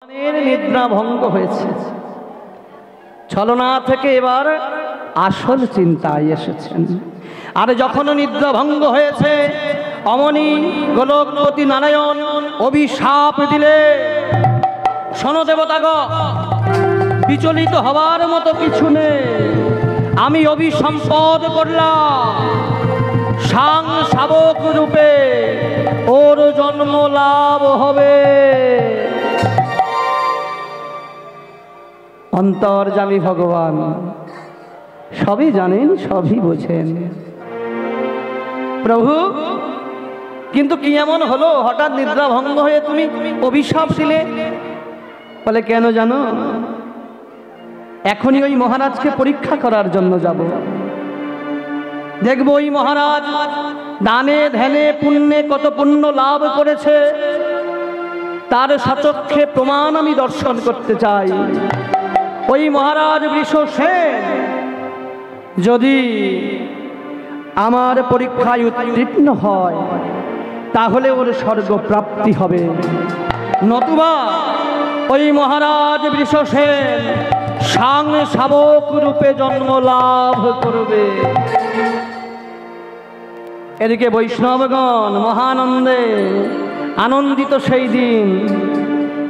নিদ্রা ভঙ্গ হয়েছে। ছলনা থেকে এবার আসল চিন্তায় এসেছেন। আর যখন নিদ্রা ভঙ্গ হয়েছে, অমনি গোলকপতি নারায়ণ অভিশাপ দিলে, শোনো দেবতাগণ, বিচলিত হওয়ার মতো কিছু নেই। আমি অভিসম্পদ করলাম, সাং শাবক রূপে ওর জন্ম লাভ হবে। অন্তর্যামী ভগবান সবই জানেন, সবই বোঝেন। প্রভু, কিন্তু কি এমন হলো হঠাৎ নিদ্রা ভঙ্গ হয়ে তুমি অভিশাপ দিলে? বলে, কেন জানো? এখনই ওই মহারাজকে পরীক্ষা করার জন্য যাব। দেখবো ওই মহারাজ দানে ধ্যানে পুণ্যে কত পুণ্য লাভ করেছে, তার সচক্ষে প্রমাণ আমি দর্শন করতে চাই। ওই মহারাজ বৃষসেন যদি আমার পরীক্ষায় উত্তীর্ণ হয়, তাহলে ওর স্বর্গ প্রাপ্তি হবে, নতুবা ওই মহারাজ বৃষসেন সাং শাবক রূপে জন্ম লাভ করবে। এদিকে বৈষ্ণবগণ মহানন্দে আনন্দিত। সেই দিন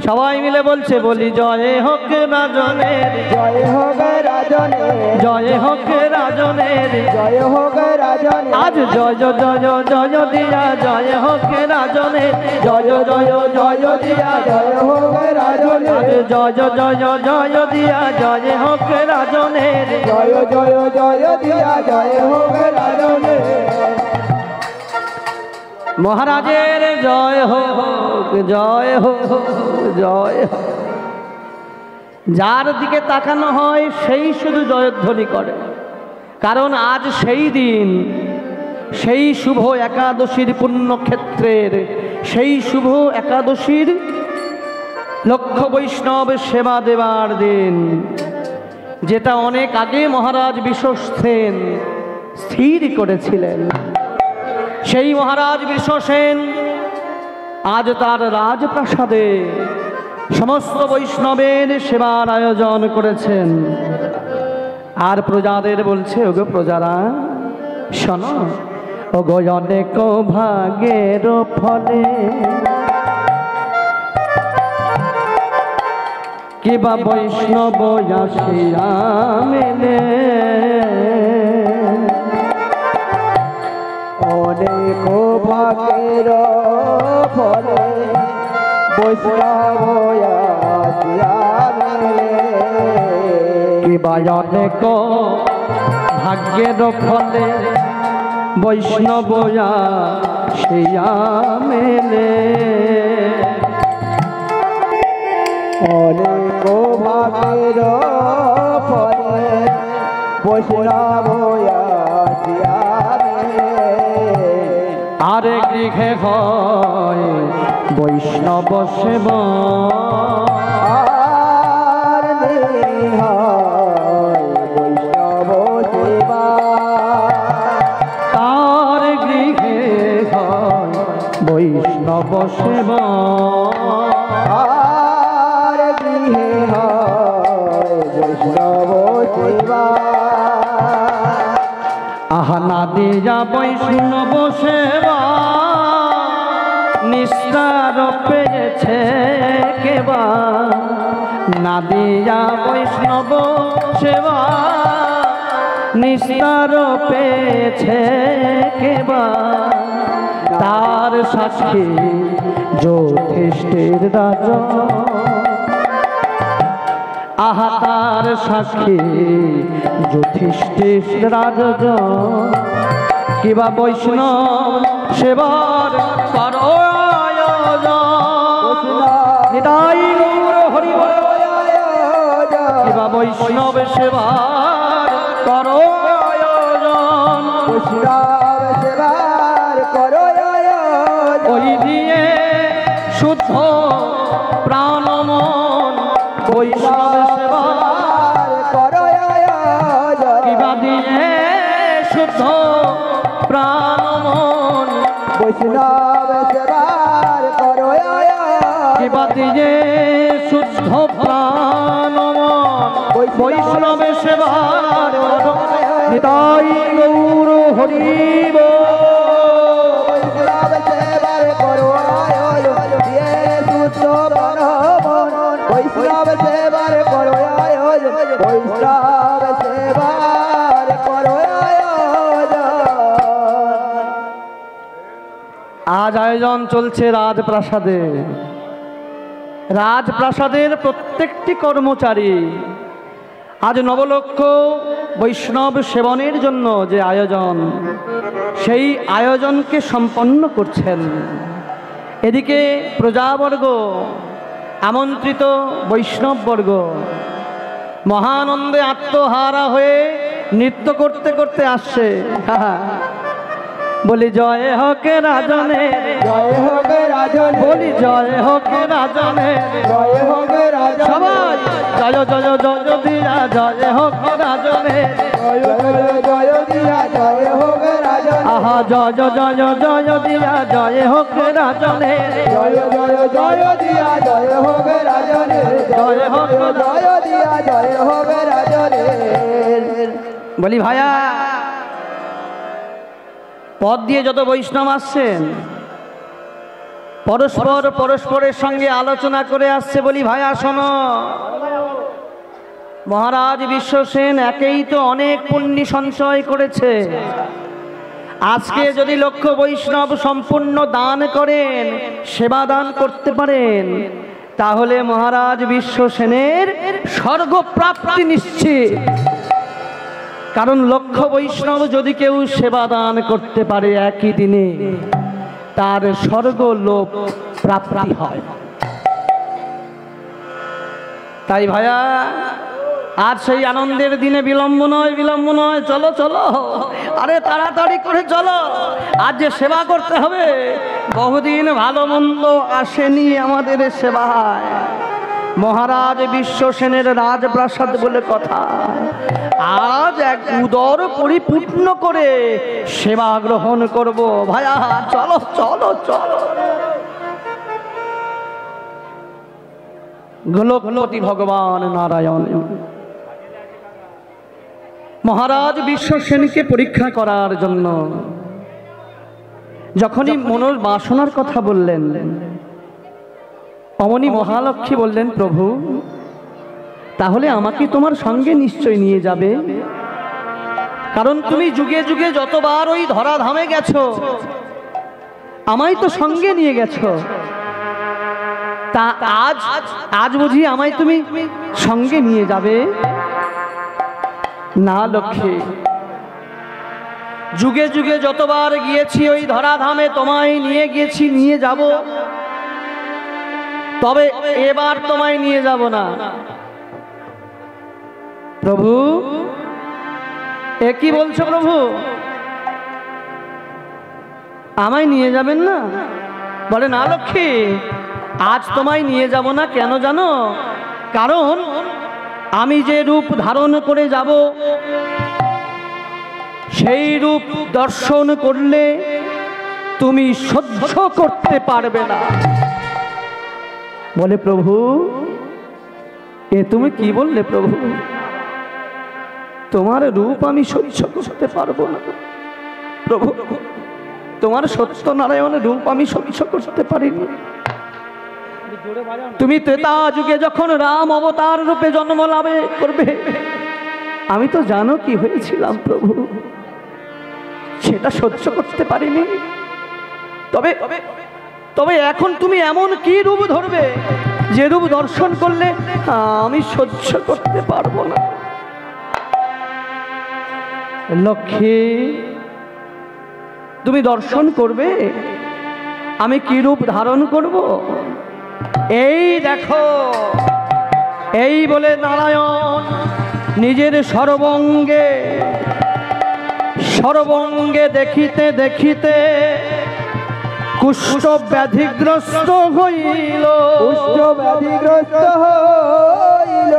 সবাই মিলে বলছে, বলি জয় হোক রাজনের, জয় হোক রাজনের, জয় হোক রাজনের, জয় হোক রাজনের। আজ জয় জয় জয় দিয়া জয় হোক রাজনের, জয় জয় জয় দিয়া জয় হোক রাজনের, আজ জয় জয় জয় দিয়া জয় হোক রাজনের, জয় জয় জয় দিয়া জয় হোক রাজনের। মহারাজের জয় হোক, জয় হোক, জয় হোক। যার দিকে তাকানো হয় সেই শুধু জয়ধ্বনি করে, কারণ আজ সেই দিন, সেই শুভ একাদশীর পুণ্যক্ষেত্রের, সেই শুভ একাদশীর লক্ষ বৈষ্ণব সেবা দেবার দিন, যেটা অনেক আগে মহারাজ বৃষসেন স্থির করেছিলেন। সেই মহারাজ বৃষসেন আজ তার রাজপ্রাসাদে সমস্ত বৈষ্ণবের সেবার আয়োজন করেছেন। আর প্রজাদের বলছে, ওগো প্রজারা শোনো, ওগো অনেক ভাগের ফলে কিবা বৈষ্ণব আসিয়া মেলে, অনেক ভাগের ফলে বৈষ্ণব আসিয়া মেলে, কিবা অনেক ভাগ্যের ফলে বৈষ্ণব আসিয়া মেলে। অনেক ভাগের ফলে বৈষ্ণব আসিয়া মেলে, আরে গৃহে হয় বৈষ্ণব সেবা, আর নেই হয় বৈষ্ণব সেবা, তার গৃহে হয় বৈষ্ণব সেবা, আর গৃহে হয় বৈষ্ণব সেবা। আহা না দিয়া বৈষ্ণব সেবা নিস্তার পেয়েছে কেবা, না দিয়া বৈষ্ণব সেবা নিস্তার পেয়েছে কেবা, তার সাক্ষী যথেষ্টের রাজা, আহা তার সাক্ষী যথেষ্টের রাজা, কিবা বৈষ্ণব সেবার করো আয়োজন, নিতাই গৌর হরি বল, কিবা বৈষ্ণব সেবার করো আয়োজন, বৈষ্ণব সেবার করো আয়োজন, ওই দিয়ে শুদ্ধ প্রাণ মন বৈষ্ণব সেবার করো আয়োজন, কিবা দিয়ে শুদ্ধ প্রাণ মন বৈষ্ণব সেবার করো আয়োজন, কিবা দিয়ে শুদ্ধ প্রাণ বৈষ্ণবে সেবার নিতাই গৌর হরিব বৈষ্ণব সেবার করো আয়োজন দিয়ে সুস্থ প্রাণ বৈষ্ণব সেবার করো আয়োজন বৈষ্ণব সেবার করো আয়োজন। আজ আয়োজন চলছে রাজপ্রাসাদে। রাজপ্রাসাদের প্রত্যেকটি কর্মচারী আজ নবলক্ষ বৈষ্ণব সেবনের জন্য যে আয়োজন, সেই আয়োজনকে সম্পন্ন করছেন। এদিকে প্রজাবর্গ, আমন্ত্রিত বৈষ্ণববর্গ মহানন্দে আত্মহারা হয়ে নৃত্য করতে করতে আসছে। বলি জয় হোক রাজনে, জয় হোক রাজন, বলি জয় হোক রাজনে, জয় হোক রাজন, সবাই জয় জয় জয় দিয়া জয় হোক রাজনে, জয় জয় দিয়া জয় হোক রাজন, আহা জয় জয় জয় দিয়া জয় হোক রাজনে, জয় জয় জয় দিয়া জয় হোক রাজন, জয় হোক জয় দিয়া জয় হোক রাজন। বলি ভাইয়া, পথ দিয়ে যত বৈষ্ণব আসছেন পরস্পর পরস্পরের সঙ্গে আলোচনা করে আসছে। বলি ভাইয়া শোনো, মহারাজ বিশ্বসেন একেই তো অনেক পুণ্য সঞ্চয় করেছে। আজকে যদি লক্ষ বৈষ্ণব সম্পূর্ণ দান করেন, সেবা দান করতে পারেন, তাহলে মহারাজ বিশ্বসেনের স্বর্গপ্রাপ্তি নিশ্চিত। কারণ লক্ষ বৈষ্ণব যদি কেউ সেবা দান করতে পারে একই দিনে, তার স্বর্গলোক প্রাপ্তি হয়। তাই ভাইয়া, আজ সেই আনন্দের দিনে বিলম্ব নয়, বিলম্ব নয়, চলো চলো, আরে তাড়াতাড়ি করে চলো, আজ যে সেবা করতে হবে। বহুদিন ভালো মন্দ আসেনি আমাদের সেবায়। মহারাজ বিশ্বসেনের রাজপ্রাসাদ বলে কথা, আজ এক উদর পরিপূর্ণ করে সেবা গ্রহণ করব। ভাইয়া চলো চলো চলো। গোলকপতি ভগবান নারায়ণ মহারাজ বিশ্বসেনকে পরীক্ষা করার জন্য যখনই মনের বাসনার কথা বললেন, অমনি মহালক্ষ্মী বললেন, প্রভু তাহলে আমাকে তোমার সঙ্গে নিশ্চয় নিয়ে যাবে। কারণ তুমি যুগে যুগে যতবার ওই ধরাধামে গেছো, আমায় তো সঙ্গে নিয়ে গেছো, তা আজ আজ বুঝি আমায় তুমি সঙ্গে নিয়ে যাবে? না লক্ষ্মী, যুগে যুগে যতবার গিয়েছি ওই ধরাধামে তোমায় নিয়ে গিয়েছি, নিয়ে যাব, তবে এবার তোমায় নিয়ে যাব না। প্রভু এ কি বলছো প্রভু, আমায় নিয়ে যাবেন না? বলে না লক্ষ্মী, আজ তোমায় নিয়ে যাব না। কেন জানো? কারণ আমি যে রূপ ধারণ করে যাব, সেই রূপ দর্শন করলে তুমি সহ্য করতে পারবে না। বলে প্রভু এ তুমি কি বললে প্রভু, তোমার রূপ আমি সহ্য করতে পারবো না। প্রভু তোমার সত্যনারায়ণের রূপ আমি সহ্য করতে পারিনি। তুমি ত্রেতা যুগে যখন রাম অবতার রূপে জন্ম লাভ করবে, আমি তো জানো কি হয়েছিলাম প্রভু, সেটা সহ্য করতে পারিনি। তবে তবে এখন তুমি এমন কি রূপ ধরবে, যে রূপ দর্শন করলে আমি সহ্য করতে পারবো না। লক্ষ্মী তুমি দর্শন করবে আমি কি রূপ ধারণ করব? এই দেখো, এই বলে নারায়ণ নিজের সর্বঙ্গে সর্বঙ্গে দেখিতে দেখিতে কুষ্ঠ ব্যাধিগ্রস্ত হইল, কুষ্ঠ ব্যাধিগ্রস্ত হইল,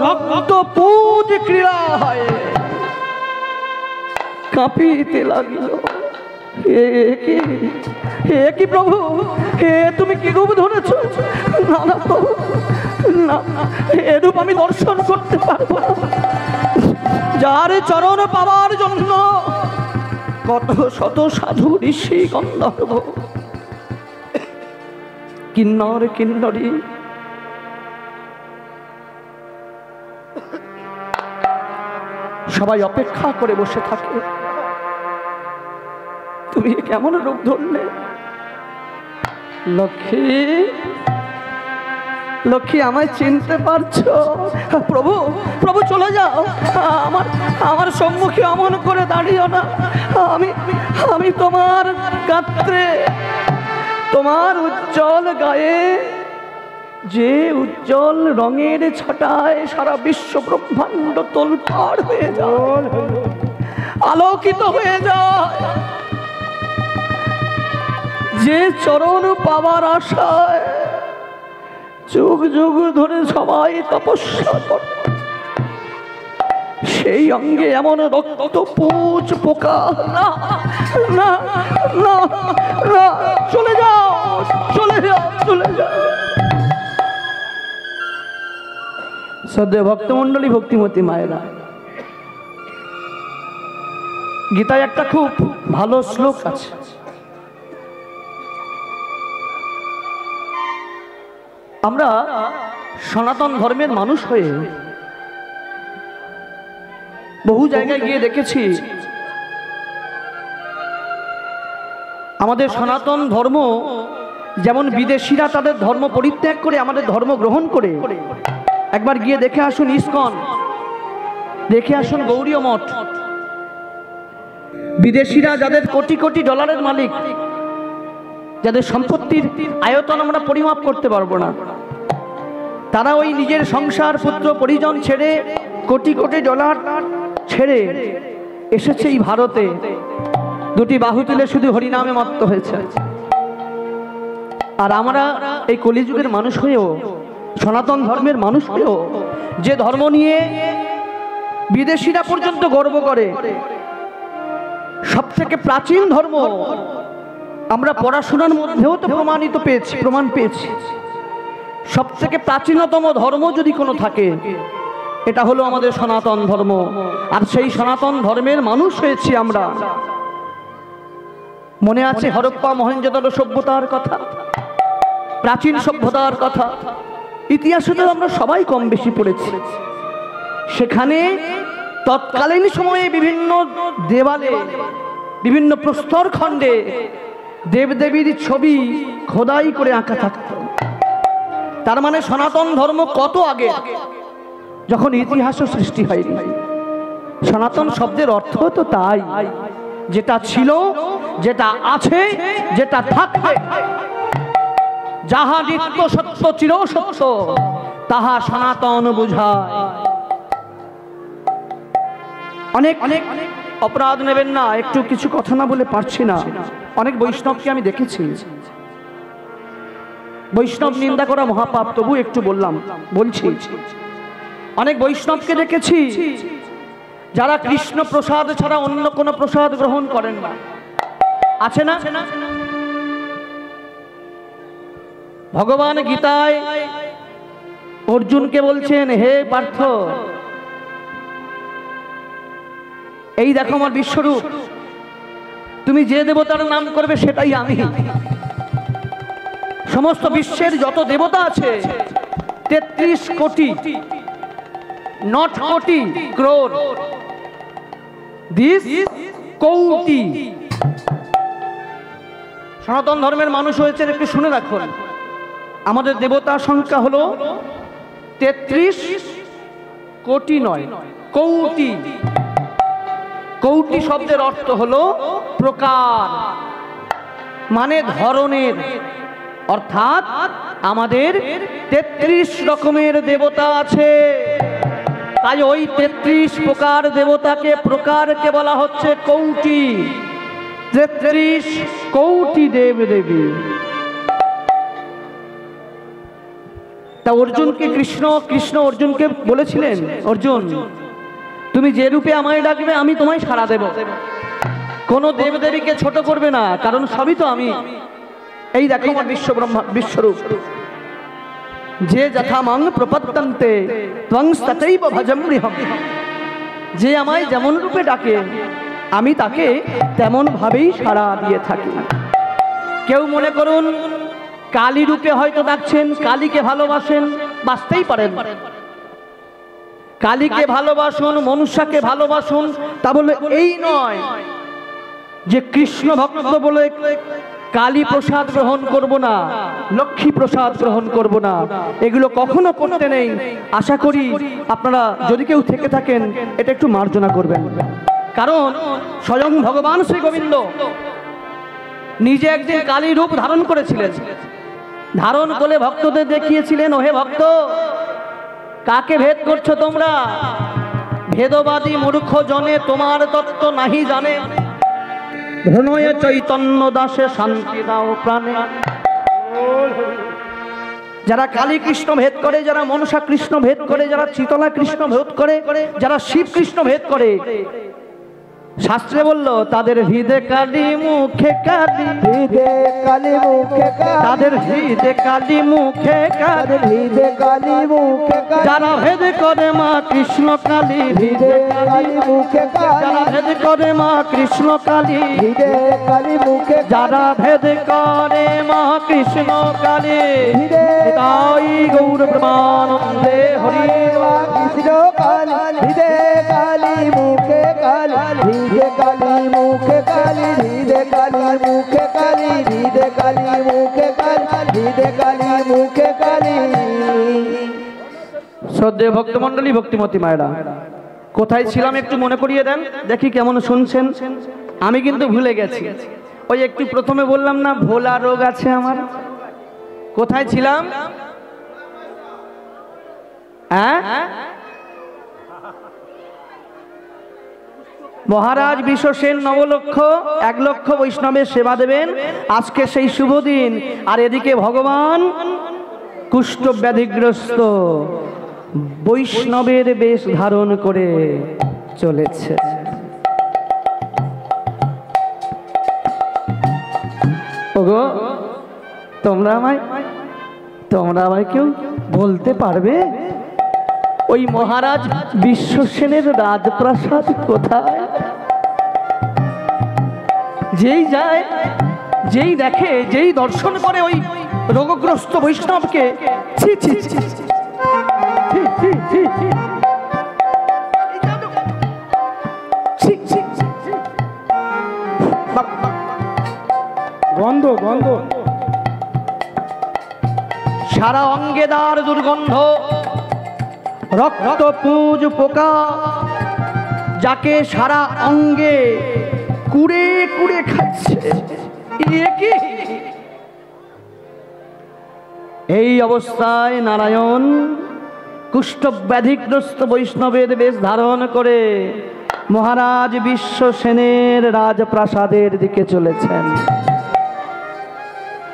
রক্ত পুজ ক্রীড়ায় কাঁপিতে লাগিল। এ কি প্রভু, এ তুমি কি রূপ ধরেছ? না না প্রভু, না, এ রূপ আমি দর্শন করতে পারবো না। যার চরণ পাওয়ার জন্য কত শত সাধু ঋষি গন্ধর্ব কিন্নর কিন্নরী সবাই অপেক্ষা করে বসে থাকে, তুমি কেমন রূপ ধরলে? লক্ষ্মী, লক্ষ্মী আমায় চিনতে পারছো? প্রভু, প্রভু চলে যাও, আমার সম্মুখে অমন করে দাঁড়িও না। আমি তোমার গাত্রে, তোমার উজ্জ্বল গায়ে যে উজ্জ্বল রঙের ছটায় সারা বিশ্ব ব্রহ্মাণ্ড তোলপাড় হয়ে যায়, আলোকিত হয়ে যায়, যে চরণ পাওয়ার আশায় যুগ যুগ ধরে সবাই তপস্যা করে, সেই অঙ্গে এমন রক্ত পুঁজ পোকা, না না না না, চলে যাও, চলে যাও, চলে যাও। শ্রদ্ধেয় ভক্তমণ্ডলী, ভক্তিমতী মায়েরা, গীতায় একটা খুব ভালো শ্লোক আছে। আমরা সনাতন ধর্মের মানুষ হয়ে বহু জায়গায় গিয়ে দেখেছি আমাদের সনাতন ধর্ম যেমন বিদেশিরা তাদের ধর্ম পরিত্যাগ করে আমাদের ধর্ম গ্রহণ করে। একবার গিয়ে দেখে আসুন ইসকন, দেখে আসুন গৌড়ীয় মঠ। বিদেশিরা যাদের কোটি কোটি ডলারের মালিক, যাদের সম্পত্তির আয়তন আমরা পরিমাপ করতে পারবো না, তারা ওই নিজের সংসার পুত্র পরিজন ছেড়ে কোটি কোটি ডলার ছেড়ে এসেছে এই ভারতে, দুটি বাহু তুলে শুধু হরিনামে মত্ত হয়েছে। আর আমরা এই কলিযুগের মানুষ হয়েও, সনাতন ধর্মের মানুষ হয়েও, যে ধর্ম নিয়ে বিদেশিরা পর্যন্ত গর্ব করে, সবথেকে প্রাচীন ধর্ম, আমরা পড়াশোনার মধ্যেও তো প্রমাণ পেয়েছি সবথেকে প্রাচীনতম ধর্ম যদি কোনো থাকে এটা হলো আমাদের সনাতন ধর্ম। আর সেই সনাতন ধর্মের মানুষ হয়েছি আমরা। মনে আছে হরপ্পা মহেঞ্জোদারো সভ্যতার কথা, প্রাচীন সভ্যতার কথা, ইতিহাসে তো আমরা সবাই কম বেশি পড়েছি। সেখানে তৎকালীন সময়ে বিভিন্ন দেওয়ালে, বিভিন্ন প্রস্তর খণ্ডে দেবদেবীর ছবি খোদাই করে আঁকা থাকত। তার মানে সনাতন ধর্ম কত আগে, যখন ইতিহাসও সৃষ্টি হয়নি। সনাতন শব্দের অর্থ তো তাই, যেটা ছিল, যেটা আছে, যেটা থাকবে, যাহা নিত্য সত্য চির সত্য, তাহা সনাতন বুঝায়। অনেক অনেক অপরাধ নেবেন না, একটু কিছু কথা না বলে পারছি না। অনেক বৈষ্ণবকে আমি দেখেছি, বৈষ্ণব নিন্দা করা মহাপাপ, তবু একটু বলছি। অনেক বৈষ্ণবকে দেখেছি যারা কৃষ্ণ প্রসাদ ছাড়া অন্য কোনো প্রসাদ গ্রহণ করেন না, আছে না? ভগবান গীতায় অর্জুনকে বলছেন, হে পার্থ, এই দেখো আমার বিশ্বরূপ, তুমি যে দেবতার নাম করবে সেটাই আমি। সমস্ত বিশ্বের যত দেবতা আছে 33 কোটি, নট কোটি, ক্রোর, দিস কোটি। সনাতন ধর্মের মানুষ হয়েছেন, একটু শুনে রাখুন, আমাদের দেবতা সংখ্যা হলো 33 কোটি নয়, কোটি। কৌটি শব্দের অর্থ হলো প্রকার, মানে ধরনের। অর্থাৎ আমাদের 33 রকমের দেবতা আছে। তাই ওই 33 প্রকার দেবতাকে, প্রকারকে বলা হচ্ছে কৌটি। 33 কোটি দেব দেবী। তা অর্জুনকে কৃষ্ণ অর্জুনকে বলেছিলেন, অর্জুন তুমি যে রূপে আমায় ডাকবে আমি তোমায় সাড়া দেব। কোনো দেবদেবীকে ছোট করবে না, কারণ সবই তো আমি। এই দেখো আমার বিশ্ব ব্রহ্মা বিশ্বরূপ। যে যথা মাং প্রপদ্যন্তে ত্বং তথৈব ভজমৃহম। যে আমায় যেমন রূপে ডাকে আমি তাকে তেমন ভাবেই সাড়া দিয়ে থাকি। কেউ মনে করুন কালী রূপে হয়তো ডাকছেন, কালীকে ভালোবাসেন, বাঁচতেই পারেন। কালীকে ভালোবাসুন, মনুষ্যকে ভালোবাসুন, তা বলে এই নয় যে কৃষ্ণ ভক্ত বলে কালী প্রসাদ গ্রহণ করব না, লক্ষ্মী প্রসাদ গ্রহণ করব না, এগুলো কখনো করতে নেই। আশা করি আপনারা যদি কেউ থেকে থাকেন এটা একটু মার্জনা করবেন। কারণ স্বয়ং ভগবান শ্রী গোবিন্দ নিজে একদিন কালী রূপ ধারণ করেছিলেন। ধারণ করে ভক্তদের দেখিয়েছিলেন, ওহে ভক্ত, কাকে ভেদ করছো তোমরা? ভেদবাদী মূর্খ জনে তোমার তত্ত্ব নাহি জানে। ধনয়ে চৈতন্য দাসে শান্তি দাও প্রাণে। যারা কালী কৃষ্ণ ভেদ করে, যারা মনসা কৃষ্ণ ভেদ করে, যারা চিতলা কৃষ্ণ ভেদ করে, যারা শিব কৃষ্ণ ভেদ করে, শাস্ত্রে বলল তাদের হৃদে কালী মুখে কালী, হৃদে কালী মুখে কালী, তাদের হৃদে কালী মুখে কালী, হৃদে কালী মুখে কালী, যারা ভেদ করে মা কৃষ্ণ কালী, হৃদে কালী মুখে কালী, যারা ভেদ করে মা কৃষ্ণ কালী, হৃদে কালী মুখে, যারা ভেদ করে মা কৃষ্ণ কালী, তাই গৌর প্রেমানন্দে হরি কৃষ্ণ কালী, হৃদে কালী মুখে কালী, হৃদে কালী মুখে কালী, হৃদে কালী মুখে কালী, হৃদে কালী মুখে কালী, হৃদে কালী মুখে কালী। শ্রদ্ধেয় ভক্তমণ্ডলী, ভক্তিমতী মায়েরা, কোথায় ছিলাম একটু মনে করিয়ে দেন দেখি কেমন শুনছেন। আমি কিন্তু ভুলে গেছি। ওই একটু প্রথমে বললাম না ভোলা রোগ আছে আমার। কোথায় ছিলাম? হ্যাঁ, মহারাজ বিশ্বসেন নবলক্ষ 1 লক্ষ বৈষ্ণবের সেবা দেবেন আজকে সেই শুভ দিন। আর এদিকে ভগবান কুষ্ঠ ব্যাধিগ্রস্ত বৈষ্ণবের বেশ ধারণ করে চলেছে। ওগো, তোমরা আমায় কেউ বলতে পারবে ওই মহারাজ বিশ্বসেনের রাজপ্রাসাদ কোথায়? যেই যায়, যেই দেখে, যেই দর্শন করে ওই রোগগ্রস্ত বৈষ্ণবকে, ছি ছি ছি গন্ধ গন্ধ, সারা অঙ্গেদার দুর্গন্ধ, রক্ত পুজ পোকা, যাকে সারা অঙ্গে কুড়ে কুড়ে খাচ্ছে। এই অবস্থায় নারায়ণ কুষ্ঠ ব্যাধিগ্রস্ত বৈষ্ণবের বেশ ধারণ করে মহারাজ বিশ্বসেনের রাজপ্রাসাদের দিকে চলেছেন।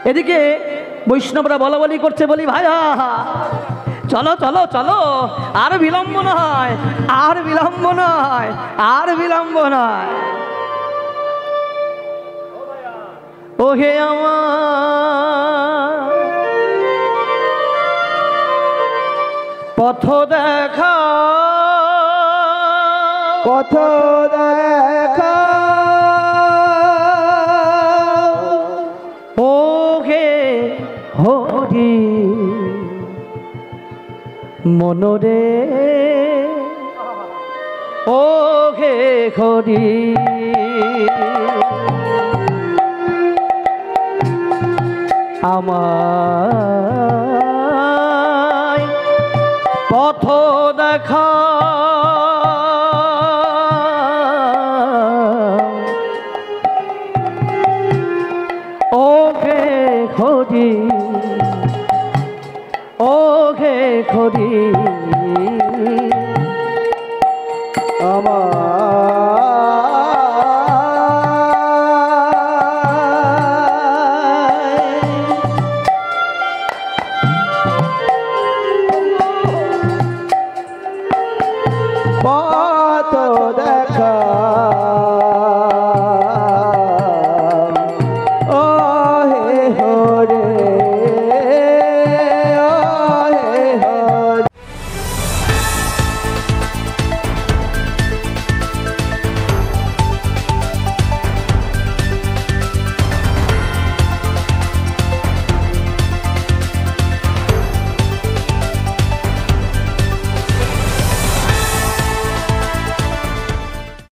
এদিকে বৈষ্ণবরা বলাবলি করছে, বলি ভাইয়া চলো চলো চলো, আর বিলম্ব নয়, আর বিলম্ব নয়, আর বিলম্ব নয়। ওহে আমার পথ দেখা, পথ দেখা, ওহে হরি মনরে, ওহে হরি আমায় পথ দেখা, ওহে হরি, ওহে হরি